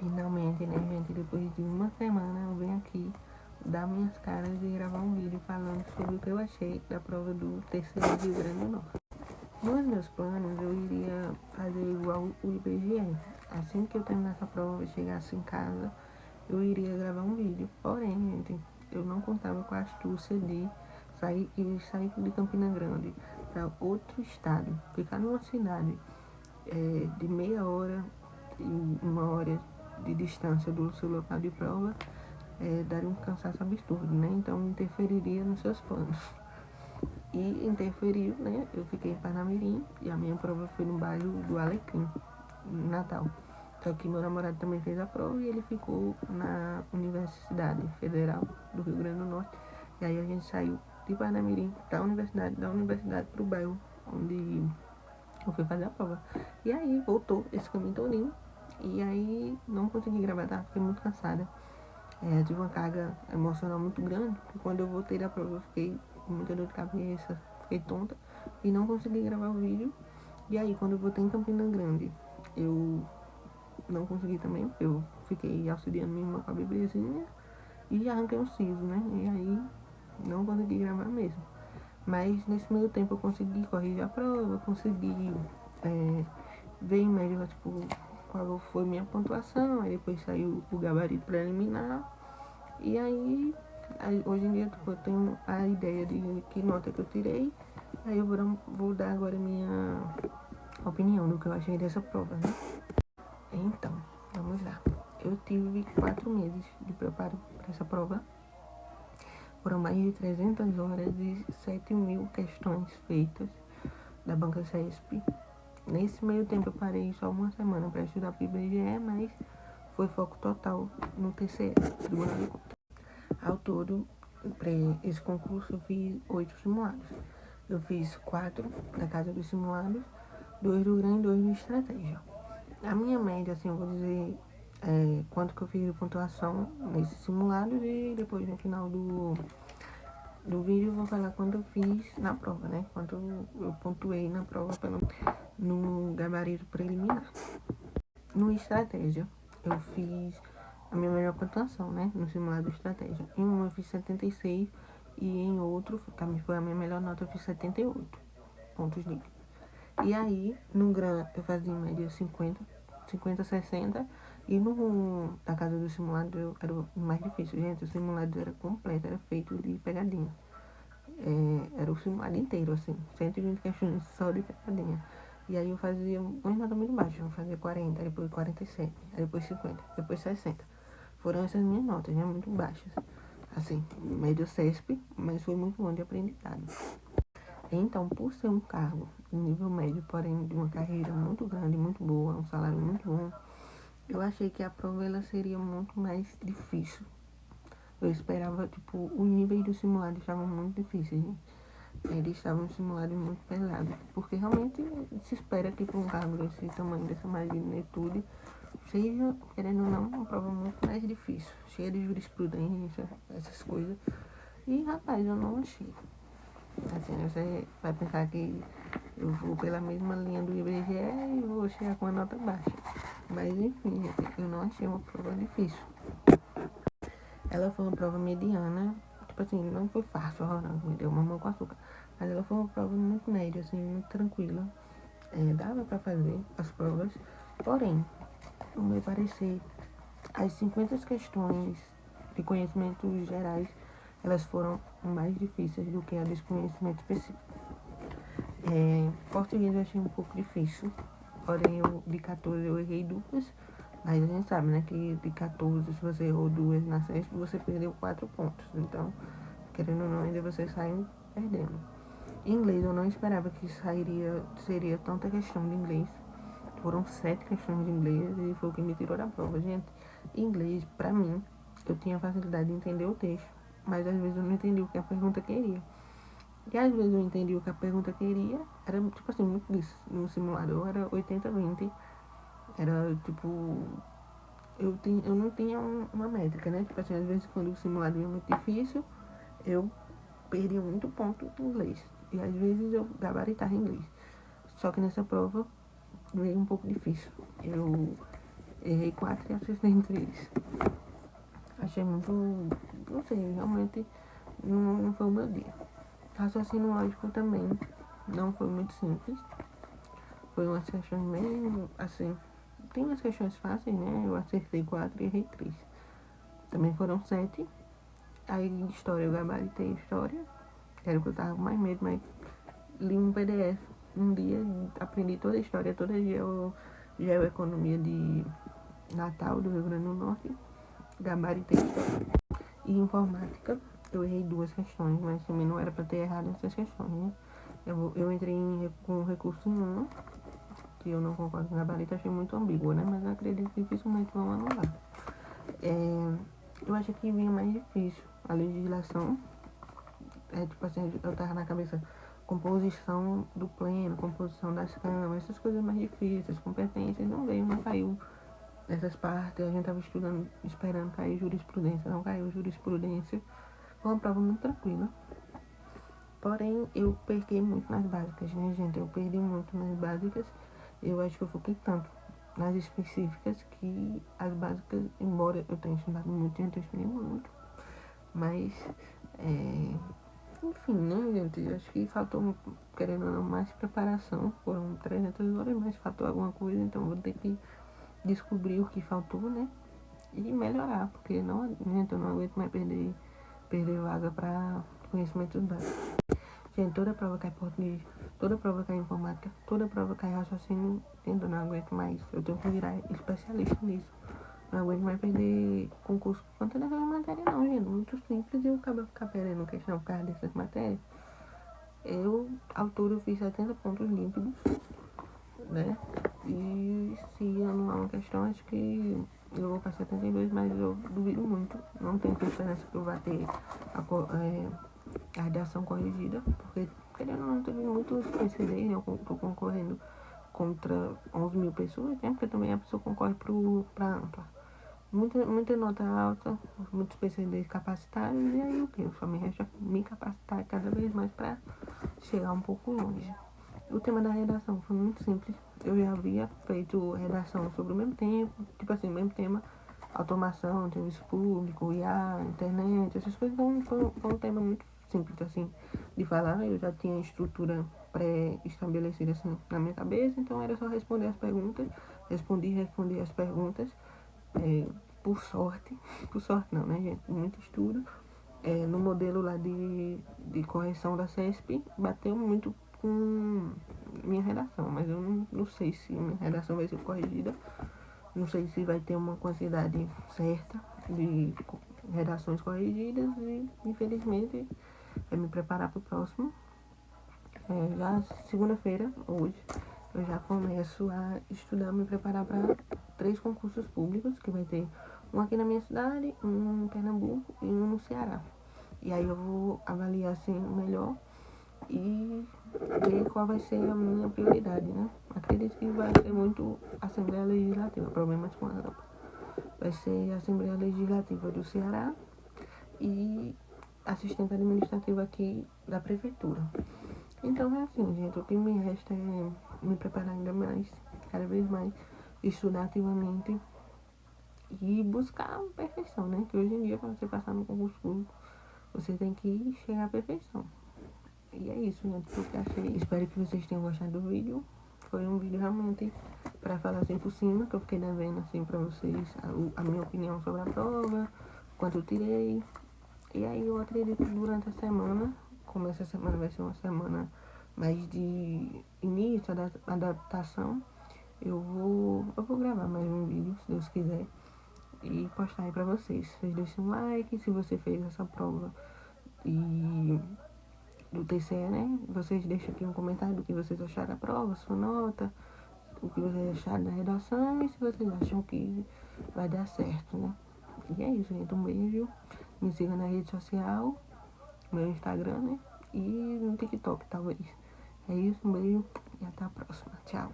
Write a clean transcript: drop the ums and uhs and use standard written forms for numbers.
Finalmente, né, gente, depois de uma semana eu venho aqui dar minhas caras e gravar um vídeo falando sobre o que eu achei da prova do terceiro Rio Grande do Norte. Nos meus planos, eu iria fazer igual o IBGE. Assim que eu terminasse a prova e chegasse em casa, eu iria gravar um vídeo. Porém, gente, eu não contava com a astúcia de sair de Campina Grande para outro estado, ficar numa cidade de meia hora e uma hora de distância do seu local de prova, daria um cansaço absurdo, né? Então interferiria nos seus planos. E interferiu, né? Eu fiquei em Parnamirim e a minha prova foi no bairro do Alecrim, em Natal. Só que meu namorado também fez a prova e ele ficou na Universidade Federal do Rio Grande do Norte. E aí a gente saiu de Parnamirim da universidade para o bairro onde eu fui fazer a prova. E aí voltou esse caminho todinho. E aí não consegui gravar, tá? Fiquei muito cansada. Tive uma carga emocional muito grande, porque quando eu voltei da prova eu fiquei com muita dor de cabeça, fiquei tonta e não consegui gravar o vídeo. E aí quando eu voltei em Campina Grande, eu não consegui também, porque eu fiquei auxiliando minha irmã com a bebezinha e arranquei um siso, né? E aí não consegui gravar mesmo. Mas nesse meio tempo eu consegui corrigir a prova, consegui ver em média, tipo, qual foi minha pontuação, aí depois saiu o gabarito preliminar. E aí hoje em dia tipo, eu tenho a ideia de que nota que eu tirei. Aí eu vou dar agora minha opinião do que eu achei dessa prova, né? Então, vamos lá. Eu tive 4 meses de preparo para essa prova. Foram mais de 300 horas e 7.000 questões feitas da banca CESP. Nesse meio tempo eu parei só uma semana para estudar para o IBGE, mas foi foco total no TCE, Tribunal de Contas. Ao todo, para esse concurso eu fiz 8 simulados. Eu fiz 4 da Casa dos Simulados, 2 do Grande e 2 do Estratégia. A minha média, assim, eu vou dizer quanto que eu fiz de pontuação nesses simulados e depois no final do vídeo eu vou falar quanto eu fiz na prova, né? Quanto eu pontuei na prova no gabarito preliminar. No Estratégia, eu fiz a minha melhor pontuação, né? No simulado de Estratégia. Em um eu fiz 76 e em outro, também foi a minha melhor nota, eu fiz 78 pontos líquidos. E aí, no GRAM, eu fazia em média 50, 60. E no da Casa do Simulado era o mais difícil. Gente, o simulado era completo, era feito de pegadinha. Era o simulado inteiro, assim, 120 questões só de pegadinha. E aí eu fazia uma nota muito baixa, eu fazia 40, aí depois 47, aí depois 50, depois 60. Foram essas minhas notas, né, muito baixas. Assim, médio CESP, mas foi muito bom de aprendizado. Então, por ser um cargo de nível médio, porém de uma carreira muito grande, muito boa, um salário muito bom, eu achei que a prova ela seria muito mais difícil. Eu esperava, tipo, os níveis do simulado estavam muito difíceis, né? Eles estavam simulados muito pesados, porque realmente se espera que para um cargo desse tamanho, dessa magnitude, seja, querendo ou não, uma prova muito mais difícil, cheia de jurisprudência, essas coisas. E, rapaz, eu não achei. Assim, você vai pensar que eu vou pela mesma linha do IBGE e vou chegar com uma nota baixa. Mas, enfim, eu não achei uma prova difícil. Ela foi uma prova mediana, tipo assim, não foi fácil, não, me deu mamão com açúcar. Mas ela foi uma prova muito média, assim, muito tranquila. Dava pra fazer as provas, porém, no meu parecer, as 50 questões de conhecimentos gerais, elas foram mais difíceis do que a de conhecimento específico. Português eu achei um pouco difícil, porém eu, de 14 eu errei duas, mas a gente sabe, né, que de 14, se você errou duas na sexta, você perdeu 4 pontos. Então, querendo ou não, ainda você sai perdendo. Em inglês, eu não esperava que seria tanta questão de inglês. Foram 7 questões de inglês e foi o que me tirou da prova. Gente, inglês, pra mim, eu tinha facilidade de entender o texto, mas às vezes eu não entendi o que a pergunta queria. E às vezes eu entendi o que a pergunta queria, era tipo assim, muito disso. No simulador era 80-20. Era tipo, eu não tinha uma métrica, né? Tipo assim, às vezes quando o simulador é muito difícil, eu perdia muito ponto em inglês. E às vezes eu gabaritava em inglês. Só que nessa prova veio um pouco difícil. Errei 4 e acertei em 3. Achei muito, não sei, realmente não foi o meu dia. Raciocínio lógico também não foi muito simples. Foi umas questões meio, assim, tem umas questões fáceis, né? Eu acertei 4 e errei 3. Também foram 7. Aí de história eu gabaritei história, que era o que eu tava com mais medo, mas li um PDF um dia, aprendi toda a história, toda a geoeconomia de Natal, do Rio Grande do Norte, gabaritei história. E informática, eu errei 2 questões, mas também não era pra ter errado essas questões, né? Eu entrei com recurso em uma, que eu não concordo com o gabarito, achei muito ambíguo, né? Mas eu acredito que dificilmente vão anular. Eu acho que vinha mais difícil a legislação. Tipo assim, eu tava na cabeça composição do pleno, composição das câmaras, essas coisas mais difíceis, competências, não veio, não caiu essas partes. A gente tava estudando, esperando cair jurisprudência, não caiu jurisprudência. Foi uma prova muito tranquila. Porém, eu perdi muito nas básicas, né, gente? Eu perdi muito nas básicas. Eu acho que eu foquei tanto nas específicas que as básicas, embora eu tenha estudado muito, eu estudei muito, mas, enfim, né, gente? Eu acho que faltou, querendo ou não, mais preparação. Foram 300 horas, mas faltou alguma coisa, então vou ter que descobrir o que faltou, né? E melhorar, porque não, gente, eu não aguento mais perder vaga para conhecimentos básicos. Gente, toda prova cai português, toda prova cai informática, toda prova cai raciocínio, eu não aguento mais. Eu tenho que virar especialista nisso. Não aguento mais perder concurso por conta daquela matéria não, gente. Muito simples e eu acabo ficar perdendo questão por causa dessas matérias. Eu, à altura, eu fiz 70 pontos límpidos, né? E se anular uma questão, acho que eu vou para 72, mas eu duvido muito. Não tenho esperança que eu vá ter a redação corrigida, porque querendo ou não, teve muitos PCD, né? Eu tô concorrendo contra 11 mil pessoas, né? Porque também a pessoa concorre para ampla. Muita nota alta, muitos PCDs capacitados, e aí o que? Só me resta me capacitar cada vez mais para chegar um pouco longe. O tema da redação foi muito simples. Eu já havia feito redação sobre o mesmo tempo, tipo assim, o mesmo tema, automação, serviço público, IA, internet, essas coisas. Então foi um tema muito simples, assim, de falar. Eu já tinha estrutura pré-estabelecida, assim, na minha cabeça, então era só responder as perguntas. Respondi as perguntas, por sorte não, né, gente? Muito estudo. No modelo lá de correção da CESP, bateu muito com minha redação, mas eu não sei se minha redação vai ser corrigida, não sei se vai ter uma quantidade certa de redações corrigidas e, infelizmente, é me preparar para o próximo. Já segunda-feira, hoje, eu já começo a estudar, me preparar para 3 concursos públicos, que vai ter um aqui na minha cidade, um em Pernambuco e um no Ceará. E aí eu vou avaliar assim melhor e ver qual vai ser a minha prioridade, né? Acredito que vai ser muito Assembleia Legislativa, problemas com a rampa. Vai ser a Assembleia Legislativa do Ceará e assistente administrativa aqui da prefeitura. Então é assim, gente, o que me resta é me preparar ainda mais, cada vez mais, estudar ativamente e buscar a perfeição, né? Que hoje em dia, para você passar no concurso público, você tem que chegar à perfeição. E é isso, gente, que eu achei. Espero que vocês tenham gostado do vídeo. Foi um vídeo realmente para falar assim por cima, que eu fiquei devendo assim para vocês a minha opinião sobre a prova, quanto eu tirei. E aí eu acredito que durante a semana, como essa semana vai ser uma semana mais de início, adaptação, eu vou gravar mais um vídeo, se Deus quiser, e postar aí pra vocês. Vocês deixem um like se você fez essa prova e do TCE, né? Vocês deixam aqui um comentário do que vocês acharam da prova, sua nota, o que vocês acharam da redação e se vocês acham que vai dar certo, né? E é isso, gente. Um beijo. Me siga na rede social, meu Instagram, né? E no TikTok, talvez. É isso, um beijo e até a próxima. Tchau.